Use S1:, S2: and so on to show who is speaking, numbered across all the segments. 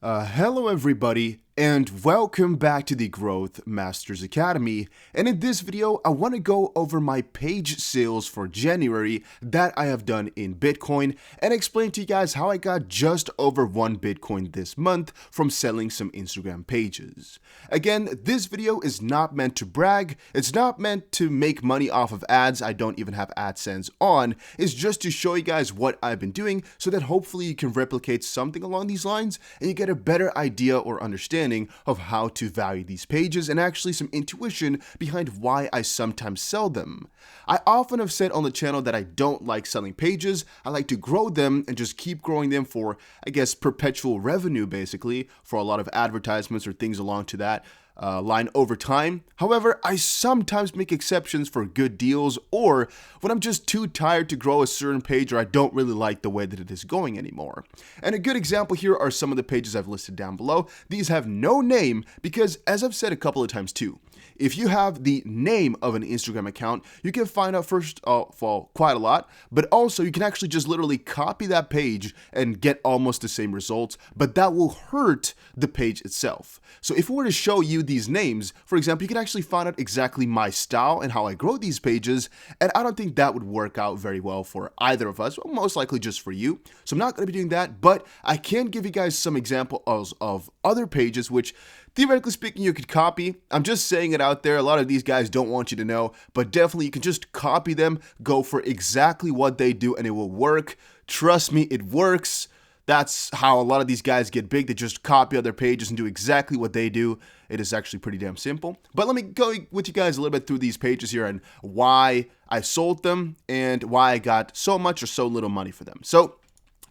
S1: Hello everybody, and welcome back to the Growth Masters Academy. And in this video, I want to go over my page sales for January that I have done in Bitcoin and explain to you guys how I got just over 1 Bitcoin this month from selling some Instagram pages. Again, this video is not meant to brag. It's not meant to make money off of ads. I don't even have AdSense on. It's just to show you guys what I've been doing so that hopefully you can replicate something along these lines and you get a better idea or understanding of how to value these pages and actually some intuition behind why I sometimes sell them. I often have said on the channel that I don't like selling pages. I like to grow them and just keep growing them for, I guess, perpetual revenue basically, for a lot of advertisements or things along to that line over time. However, I sometimes make exceptions for good deals or when I'm just too tired to grow a certain page or I don't really like the way that it is going anymore. And a good example here are some of the pages I've listed down below. These have no name because, as I've said a couple of times too, if you have the name of an Instagram account, you can find out first of all quite a lot, but also you can actually just literally copy that page and get almost the same results, but that will hurt the page itself. So if we were to show you these names, for example, you can actually find out exactly my style and how I grow these pages, and I don't think that would work out very well for either of us, well, most likely just for you. So I'm not going to be doing that, but I can give you guys some examples of other pages which theoretically speaking, you could copy. I'm just saying it out there. A lot of these guys don't want you to know, but definitely you can just copy them, go for exactly what they do, and it will work. Trust me, it works. That's how a lot of these guys get big. They just copy other pages and do exactly what they do. It is actually pretty damn simple. But let me go with you guys a little bit through these pages here and why I sold them and why I got so much or so little money for them. So,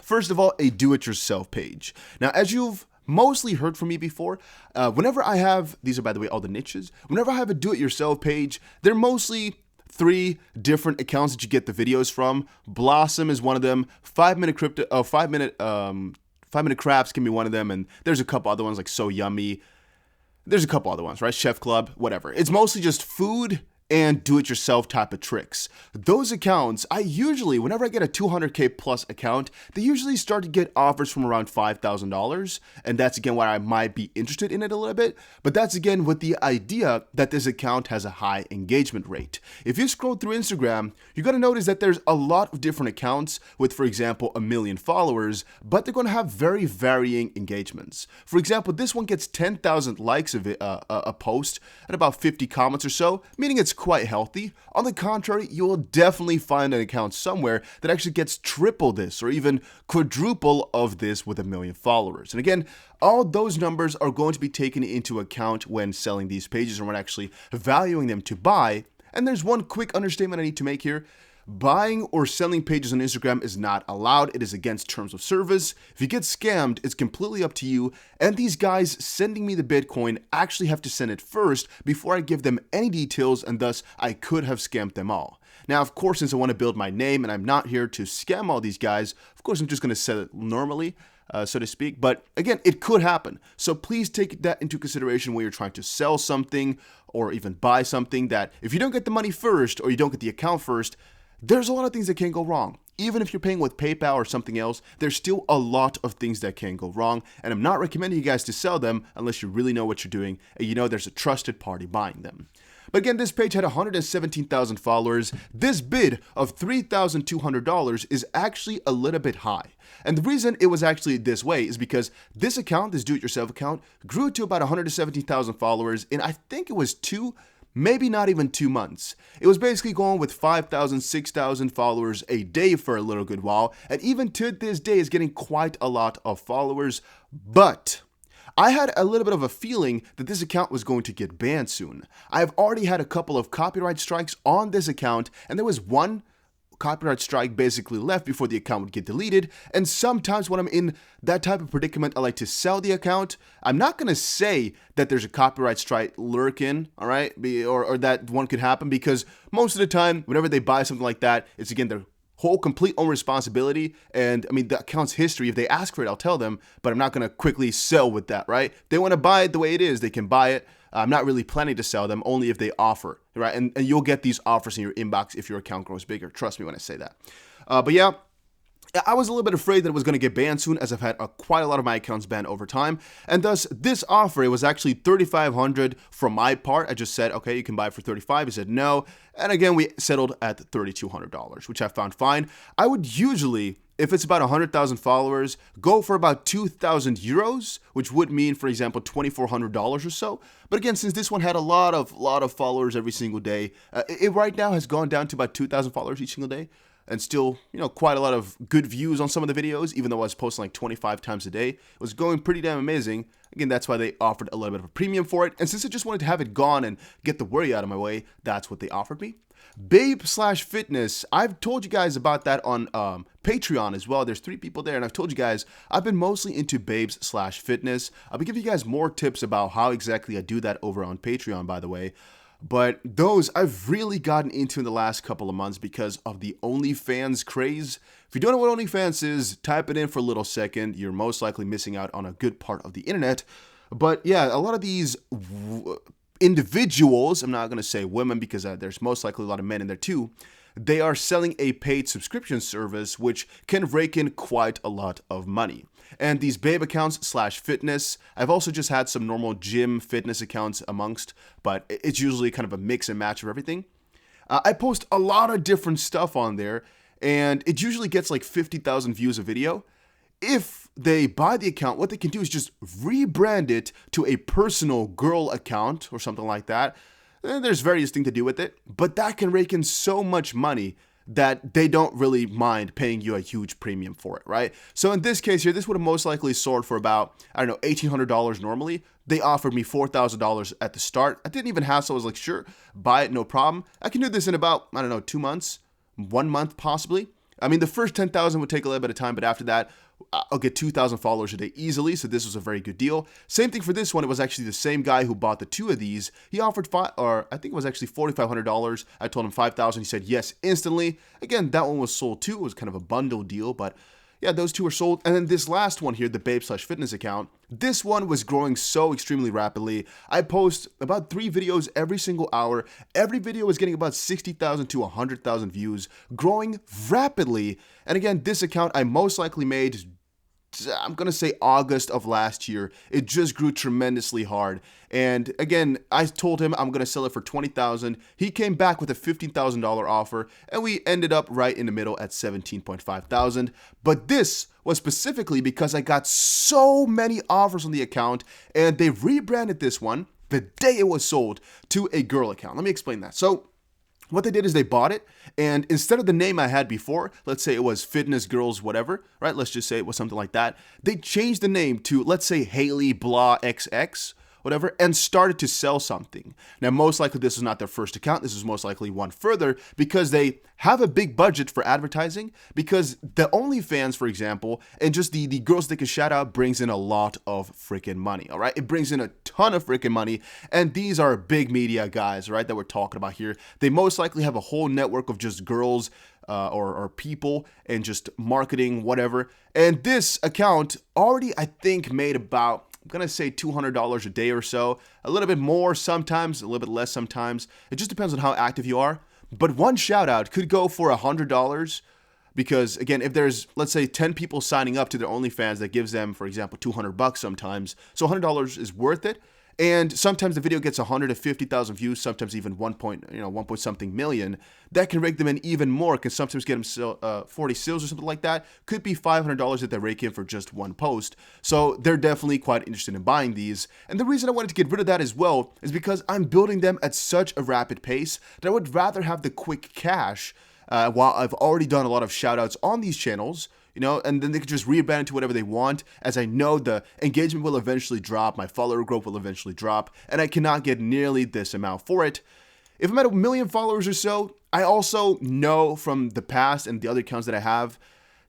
S1: first of all, a do-it-yourself page. Now, as you've mostly heard from me before, whenever I have, these are by the way all the niches, whenever I have a do-it-yourself page, they're mostly 3 different accounts that you get the videos from. Blossom is one of them, 5-minute crypto, 5-minute crafts can be one of them, and there's a couple other ones like So Yummy. There's a couple other ones, right? Chef Club, whatever. It's mostly just food and do-it-yourself type of tricks. Those accounts, I usually, whenever I get a 200K plus account, they usually start to get offers from around $5,000, and that's again why I might be interested in it a little bit, but that's again with the idea that this account has a high engagement rate. If you scroll through Instagram, you're going to notice that there's a lot of different accounts with, for example, 1 million followers, but they're going to have very varying engagements. For example, this one gets 10,000 likes of it, a post and about 50 comments or so, meaning it's quite healthy. On the contrary, you will definitely find an account somewhere that actually gets triple this or even quadruple of this with 1 million followers. And again, all those numbers are going to be taken into account when selling these pages and when actually valuing them to buy. And there's one quick understatement I need to make here. Buying or selling pages on Instagram is not allowed. It is against terms of service. If you get scammed, it's completely up to you. And these guys sending me the Bitcoin actually have to send it first before I give them any details, and thus I could have scammed them all. Now, of course, since I want to build my name and I'm not here to scam all these guys, of course, I'm just going to sell it normally, so to speak. But again, it could happen. So please take that into consideration when you're trying to sell something or even buy something, that if you don't get the money first or you don't get the account first, there's a lot of things that can go wrong. Even if you're paying with PayPal or something else, there's still a lot of things that can go wrong. And I'm not recommending you guys to sell them unless you really know what you're doing and you know there's a trusted party buying them. But again, this page had 117,000 followers. This bid of $3,200 is actually a little bit high. And the reason it was actually this way is because this account, this do-it-yourself account, grew to about 117,000 followers in, I think it was maybe not even 2 months. It was basically going with 5,000, 6,000 followers a day for a little good while, and even to this day is getting quite a lot of followers. But I had a little bit of a feeling that this account was going to get banned soon. I've already had a couple of copyright strikes on this account, and there was one copyright strike basically left before the account would get deleted. And sometimes when I'm in that type of predicament, I like to sell the account. I'm not going to say that there's a copyright strike lurking, all right, or that one could happen, because most of the time, whenever they buy something like that, it's again their whole complete own responsibility. And I mean, the account's history, if they ask for it, I'll tell them, but I'm not going to quickly sell with that, right? If they want to buy it the way it is, they can buy it. I'm not really planning to sell them, only if they offer, right? And you'll get these offers in your inbox if your account grows bigger. Trust me when I say that. But yeah, I was a little bit afraid that it was going to get banned soon, as I've had quite a lot of my accounts banned over time, and thus this offer, it was actually 3,500 from my part. I just said, okay, you can buy it for 35. He said no, and again we settled at $3,200, which I found fine. I would usually, if it's about 100,000 followers, go for about 2,000 euros, which would mean, for example, $2,400 or so. But again, since this one had a lot of followers every single day, it right now has gone down to about 2,000 followers each single day. And still, quite a lot of good views on some of the videos, even though I was posting like 25 times a day. It was going pretty damn amazing. Again, that's why they offered a little bit of a premium for it. And since I just wanted to have it gone and get the worry out of my way, that's what they offered me. Babe/Fitness, I've told you guys about that on Patreon as well. There's 3 people there, and I've told you guys I've been mostly into Babes/Fitness. I'll be giving you guys more tips about how exactly I do that over on Patreon, by the way. But those I've really gotten into in the last couple of months because of the OnlyFans craze. If you don't know what OnlyFans is, type it in for a little second. You're most likely missing out on a good part of the internet. But yeah, a lot of these individuals, I'm not going to say women because there's most likely a lot of men in there too, they are selling a paid subscription service which can rake in quite a lot of money. And these babe accounts/fitness, I've also just had some normal gym fitness accounts amongst, but it's usually kind of a mix and match of everything. I post a lot of different stuff on there, and it usually gets like 50,000 views a video. If they buy the account, what they can do is just rebrand it to a personal girl account or something like that. And there's various things to do with it, but that can rake in so much money that they don't really mind paying you a huge premium for it, right? So in this case here, this would have most likely sold for about, I don't know, $1,800 normally. They offered me $4,000 at the start. I didn't even hassle. I was like, sure, buy it, no problem. I can do this in about, I don't know, 2 months, 1 month possibly. I mean, the first 10,000 would take a little bit of time, but after that, I'll get 2,000 followers a day easily, so this was a very good deal. Same thing for this one. It was actually the same guy who bought the 2 of these. He offered I think it was actually $4,500. I told him 5,000. He said yes instantly. Again, that one was sold too. It was kind of a bundle deal, but yeah, those 2 are sold. And then this last one here, the Babe/Fitness account, this one was growing so extremely rapidly. I post about 3 videos every single hour. Every video was getting about 60,000 to 100,000 views, growing rapidly. And again, this account I most likely made, I'm going to say August of last year. It just grew tremendously hard. And again, I told him I'm going to sell it for 20,000. He came back with a $15,000 offer, and we ended up right in the middle at 17,500. But this was specifically because I got so many offers on the account, and they rebranded this one the day it was sold to a girl account. Let me explain that. So what they did is they bought it, and instead of the name I had before, let's say it was Fitness Girls whatever, right? Let's just say it was something like that. They changed the name to, let's say, Haley Blah XX, whatever, and started to sell something. Now, most likely this is not their first account. This is most likely one further because they have a big budget for advertising, because the OnlyFans, for example, and just the girls they can shout out brings in a lot of freaking money, all right? It brings in a ton of freaking money, and these are big media guys, right, that we're talking about here. They most likely have a whole network of just girls or people and just marketing, whatever. And this account already, I think, made about, I'm going to say $200 a day or so, a little bit more sometimes, a little bit less sometimes. It just depends on how active you are. But one shout out could go for $100 because, again, if there's, let's say, 10 people signing up to their OnlyFans, that gives them, for example, $200 sometimes. So $100 is worth it. And sometimes the video gets 150,000 views, sometimes even 1 point something million. That can rake them in even more. Can sometimes get them 40 sales or something like that. Could be $500 that they rake in for just one post. So they're definitely quite interested in buying these. And the reason I wanted to get rid of that as well is because I'm building them at such a rapid pace that I would rather have the quick cash while I've already done a lot of shout outs on these channels. And then they could just rebrand it to whatever they want, as I know the engagement will eventually drop, my follower growth will eventually drop, and I cannot get nearly this amount for it. If I'm at 1 million followers or so, I also know from the past and the other accounts that I have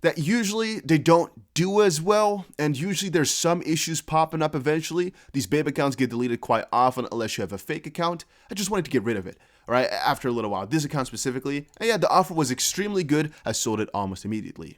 S1: that usually they don't do as well, and usually there's some issues popping up eventually. These babe accounts get deleted quite often unless you have a fake account. I just wanted to get rid of it, all right, after a little while. This account specifically, and yeah, the offer was extremely good. I sold it almost immediately.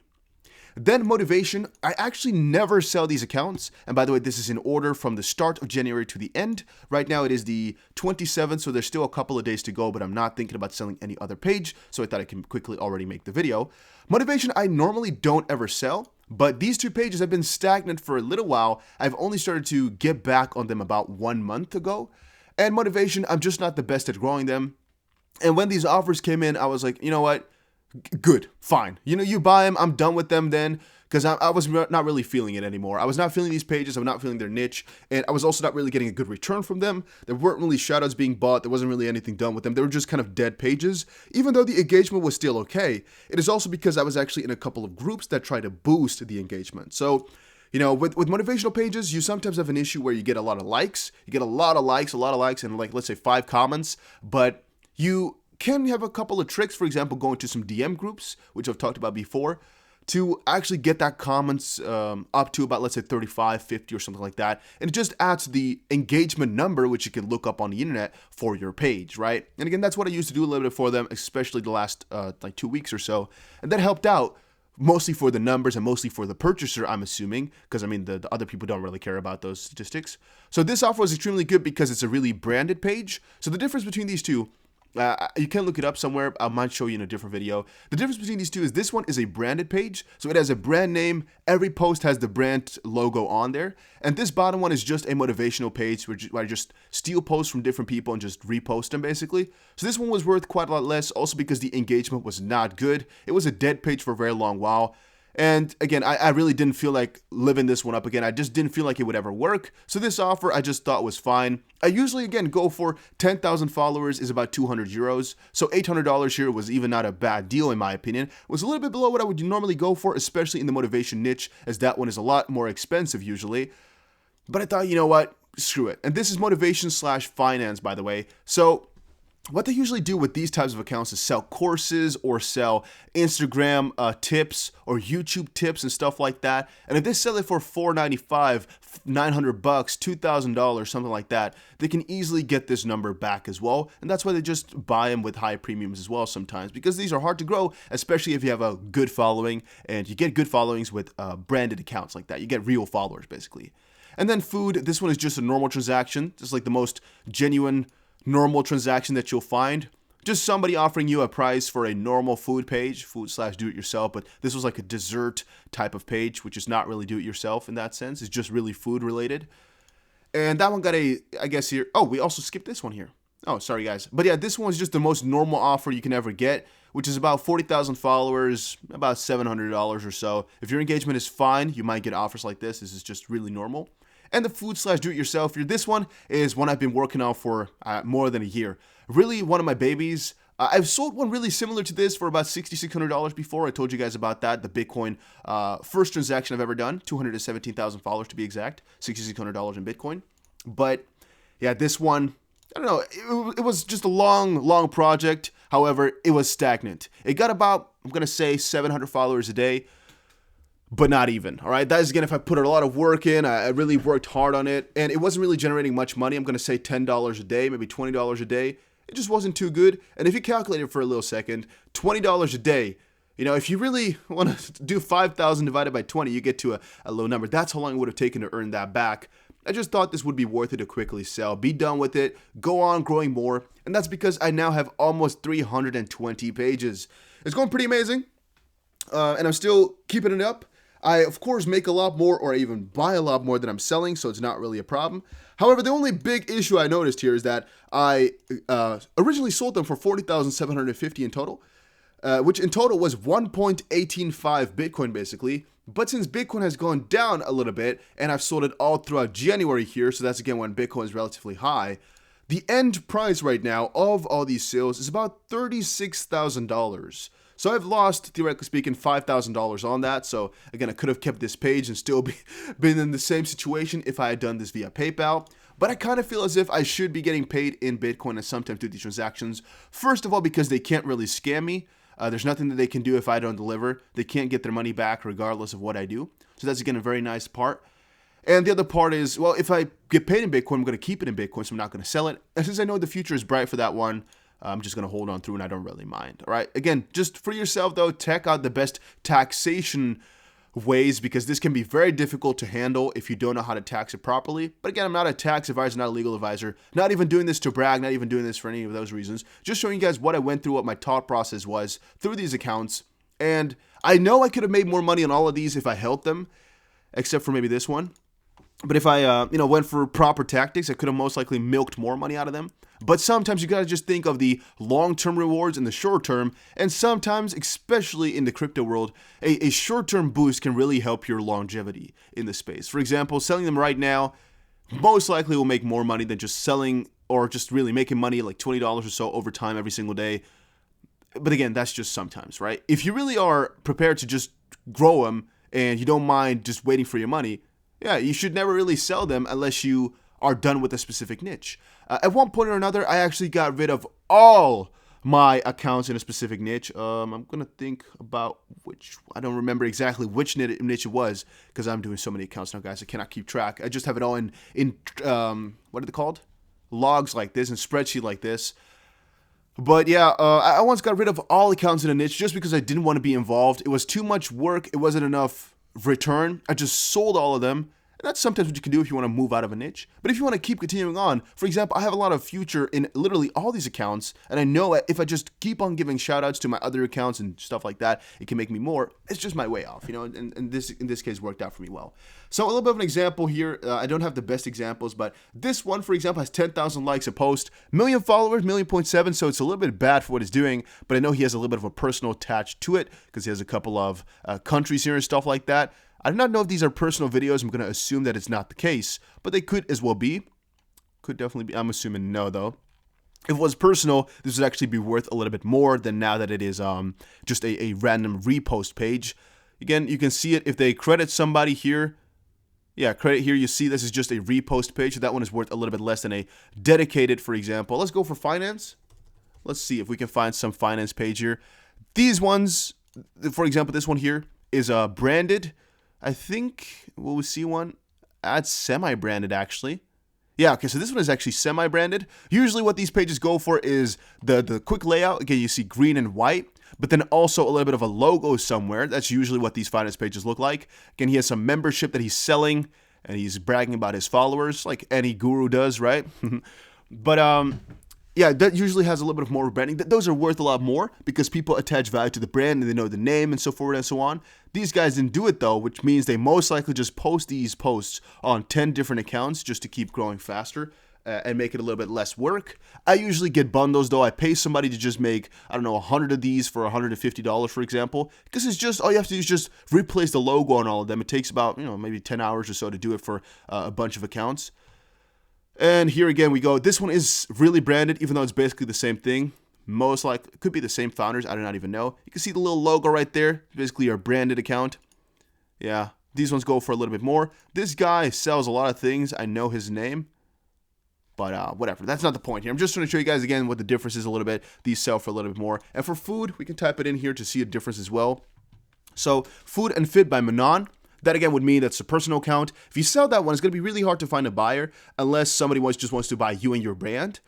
S1: Then motivation, I actually never sell these accounts. And by the way, this is in order from the start of January to the end. Right now it is the 27th, so there's still a couple of days to go, but I'm not thinking about selling any other page, so I thought I can quickly already make the video. Motivation, I normally don't ever sell, but these two pages have been stagnant for a little while. I've only started to get back on them about 1 month ago. And motivation, I'm just not the best at growing them. And when these offers came in, I was like, you know what? Good, fine. You know, you buy them, I'm done with them then, because I was not really feeling it anymore. I was not feeling these pages, I'm not feeling their niche, and I was also not really getting a good return from them. There weren't really shoutouts being bought, there wasn't really anything done with them. They were just kind of dead pages, even though the engagement was still okay. It is also because I was actually in a couple of groups that try to boost the engagement. So, you know, with motivational pages, you sometimes have an issue where you get a lot of likes. You get a lot of likes, and like, let's say 5 comments, but you can have a couple of tricks, for example, going to some DM groups, which I've talked about before, to actually get that comments up to about, let's say 35, 50 or something like that. And it just adds the engagement number, which you can look up on the internet for your page, right? And again, that's what I used to do a little bit for them, especially the last like 2 weeks or so. And that helped out mostly for the numbers and mostly for the purchaser, I'm assuming, because I mean, the other people don't really care about those statistics. So this offer was extremely good because it's a really branded page. So the difference between these two, you can look it up somewhere. I might show you in a different video. The difference between these two is this one is a branded page. So it has a brand name. Every post has the brand logo on there. And this bottom one is just a motivational page where I just steal posts from different people and just repost them basically. So this one was worth quite a lot less also because the engagement was not good. It was a dead page for a very long while. And again, I really didn't feel like living this one up again. I just didn't feel like it would ever work. So this offer I just thought was fine. I usually, again, go for 10,000 followers is about 200 euros. So $800 here was even not a bad deal in my opinion. It was a little bit below what I would normally go for, especially in the motivation niche, as that one is a lot more expensive usually. But I thought, you know what? Screw it. And this is motivation/finance, by the way. So what they usually do with these types of accounts is sell courses or sell Instagram tips or YouTube tips and stuff like that. And if they sell it for $495, $900, $2,000, something like that, they can easily get this number back as well. And that's why they just buy them with high premiums as well sometimes, because these are hard to grow, especially if you have a good following, and you get good followings with branded accounts like that. You get real followers basically. And then food, this one is just a normal transaction, just like the most genuine normal transaction that you'll find. Just somebody offering you a price for a normal food page, food/do-it-yourself, but this was like a dessert type of page, which is not really do-it-yourself in that sense. It's just really food related. And that one got a, I guess here, oh, we also skipped this one here. Oh, sorry guys. But yeah, this one is just the most normal offer you can ever get, which is about 40,000 followers, about $700 or so. If your engagement is fine, you might get offers like this. This is just really normal. And the food/do-it-yourself here, this one is one I've been working on for more than a year. Really one of my babies. I've sold one really similar to this for about $6,600 before. I told you guys about that. The Bitcoin first transaction I've ever done, 217,000 followers to be exact, $6,600 in Bitcoin. But yeah, this one, I don't know, it was just a long project. However, it was stagnant. It got about, I'm going to say 700 followers a day. But not even, all right? That is, again, if I put a lot of work in, I really worked hard on it, and it wasn't really generating much money. I'm going to say $10 a day, maybe $20 a day. It just wasn't too good. And if you calculate it for a little second, $20 a day, you know, if you really want to do 5,000 divided by 20, you get to a low number. That's how long it would have taken to earn that back. I just thought this would be worth it to quickly sell, be done with it, go on growing more, and that's because I now have almost 320 pages. It's going pretty amazing, and I'm still keeping it up. I, of course, make a lot more, or I even buy a lot more than I'm selling, so it's not really a problem. However, the only big issue I noticed here is that I originally sold them for $40,750 in total, which in total was 1.185 Bitcoin, basically. But since Bitcoin has gone down a little bit, and I've sold it all throughout January here, so that's, again, when Bitcoin is relatively high, the end price right now of all these sales is about $36,000. So I've lost, theoretically speaking, $5,000 on that. So again, I could have kept this page and still been in the same situation if I had done this via PayPal. But I kind of feel as if I should be getting paid in Bitcoin and sometimes do these transactions. First of all, because they can't really scam me. There's nothing that they can do if I don't deliver. They can't get their money back regardless of what I do. So that's, again, a very nice part. And the other part is, well, if I get paid in Bitcoin, I'm going to keep it in Bitcoin, so I'm not going to sell it. And since I know the future is bright for that one, I'm just going to hold on through and I don't really mind. All right. Again, just for yourself, though, check out the best taxation ways, because this can be very difficult to handle if you don't know how to tax it properly. But again, I'm not a tax advisor, not a legal advisor, not even doing this to brag, not even doing this for any of those reasons. Just showing you guys what I went through, what my thought process was through these accounts. And I know I could have made more money on all of these if I held them, except for maybe this one. But if I, went for proper tactics, I could have most likely milked more money out of them. But sometimes you gotta just think of the long-term rewards and the short-term, and sometimes, especially in the crypto world, a short-term boost can really help your longevity in the space. For example, selling them right now most likely will make more money than just selling or just really making money like $20 or so over time every single day. But again, that's just sometimes, right? If you really are prepared to just grow them and you don't mind just waiting for your money, yeah, you should never really sell them unless you are done with a specific niche. At one point or another, I actually got rid of all my accounts in a specific niche. I'm going to think about which, I don't remember exactly which niche it was, because I'm doing so many accounts now, guys. I cannot keep track. I just have it all in what are they called? Logs like this and spreadsheet like this. But yeah, I once got rid of all accounts in a niche just because I didn't want to be involved. It was too much work. It wasn't enough return. I just sold all of them. And that's sometimes what you can do if you want to move out of a niche. But if you want to keep continuing on, for example, I have a lot of future in literally all these accounts, and I know if I just keep on giving shout outs to my other accounts and stuff like that, it can make me more. It's just my way off, and this in this case worked out for me well. So a little bit of an example here. I don't have the best examples, but this one, for example, has 10,000 likes a post, million followers, 1,000,700, so it's a little bit bad for what it's doing, but I know he has a little bit of a personal attach to it because he has a couple of countries here and stuff like that. I do not know if these are personal videos. I'm going to assume that it's not the case, but they could as well be. Could definitely be. I'm assuming no, though. If it was personal, this would actually be worth a little bit more than now that it is just a random repost page. Again, you can see it if they credit somebody here. Yeah, credit here. You see this is just a repost page. So that one is worth a little bit less than a dedicated, for example. Let's go for finance. Let's see if we can find some finance page here. These ones, for example, this one here is branded. I think we'll see one. That's semi-branded, actually. Yeah, okay, so this one is actually semi-branded. Usually what these pages go for is the quick layout. Again, you see green and white, but then also a little bit of a logo somewhere. That's usually what these finance pages look like. Again, he has some membership that he's selling, and he's bragging about his followers, like any guru does, right? But, yeah, that usually has a little bit of more branding. Those are worth a lot more because people attach value to the brand and they know the name and so forth and so on. These guys didn't do it though, which means they most likely just post these posts on 10 different accounts just to keep growing faster and make it a little bit less work. I usually get bundles though. I pay somebody to just make, I don't know, 100 of these for $150, for example, because it's just, all you have to do is just replace the logo on all of them. It takes about, maybe 10 hours or so to do it for a bunch of accounts. And here again we go. This one is really branded, even though it's basically the same thing. Most likely, it could be the same founders. I do not even know. You can see the little logo right there. Basically our branded account. Yeah, these ones go for a little bit more. This guy sells a lot of things. I know his name. But whatever. That's not the point here. I'm just trying to show you guys again what the difference is a little bit. These sell for a little bit more. And for food, we can type it in here to see a difference as well. So, Food and Fit by Manon. That again would mean that's a personal account. If you sell that one, it's going to be really hard to find a buyer unless somebody just wants to buy you and your brand.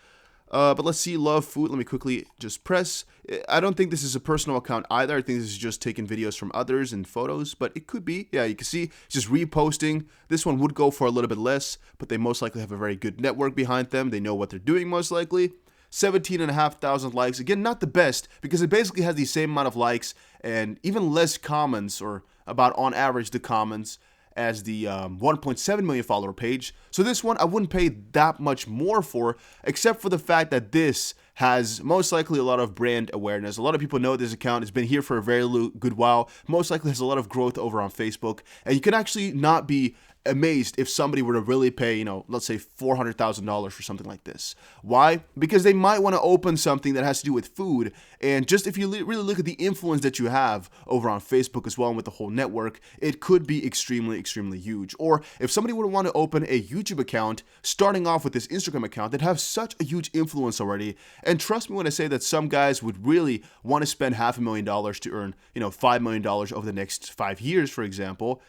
S1: But let's see, Love Food. Let me quickly just press. I don't think this is a personal account either. I think this is just taking videos from others and photos, but it could be. Yeah, you can see it's just reposting. This one would go for a little bit less, but they most likely have a very good network behind them. They know what they're doing most likely. 17,500 likes. Again, not the best because it basically has the same amount of likes and even less comments, or about on average the comments, as the 1.7 million follower page. So this one I wouldn't pay that much more for, except for the fact that this has most likely a lot of brand awareness. A lot of people know this account. It's been here for a very good while. Most likely has a lot of growth over on Facebook. And you can actually not be amazed if somebody were to really pay, let's say $400,000 for something like this. Why? Because they might want to open something that has to do with food. And just if you really look at the influence that you have over on Facebook as well, and with the whole network, it could be extremely, extremely huge. Or if somebody would want to open a YouTube account, starting off with this Instagram account that have such a huge influence already. And trust me when I say that some guys would really want to spend $500,000 to earn, $5 million over the next 5 years, for example.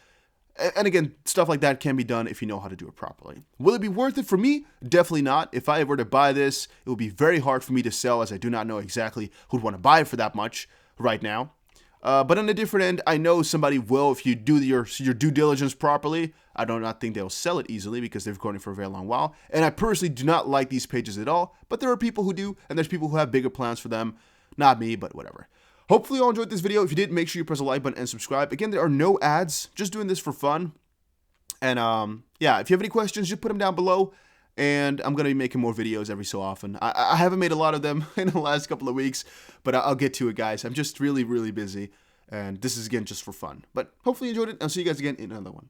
S1: And again, stuff like that can be done if you know how to do it properly. Will it be worth it for me? Definitely not. If I were to buy this, it would be very hard for me to sell, as I do not know exactly who'd want to buy it for that much right now. But on a different end, I know somebody will if you do your due diligence properly. I do not think they'll sell it easily because they've grown it for a very long while. And I personally do not like these pages at all, but there are people who do, and there's people who have bigger plans for them. Not me, but whatever. Hopefully you all enjoyed this video. If you did, make sure you press the like button and subscribe. Again, there are no ads, just doing this for fun. And yeah, if you have any questions, just put them down below. And I'm going to be making more videos every so often. I haven't made a lot of them in the last couple of weeks, but I'll get to it, guys. I'm just really, really busy. And this is, again, just for fun. But hopefully you enjoyed it. I'll see you guys again in another one.